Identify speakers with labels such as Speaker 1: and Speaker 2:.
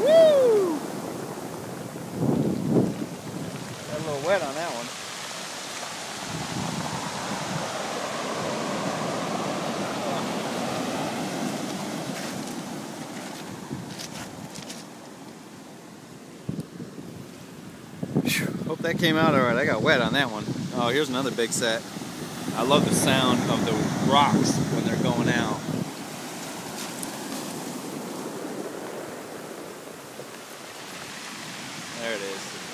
Speaker 1: Woo! Got a little wet on that one. Hope that came out alright. I got wet on that one. Oh, here's another big set. I love the sound of the rocks when they're going out. There it is.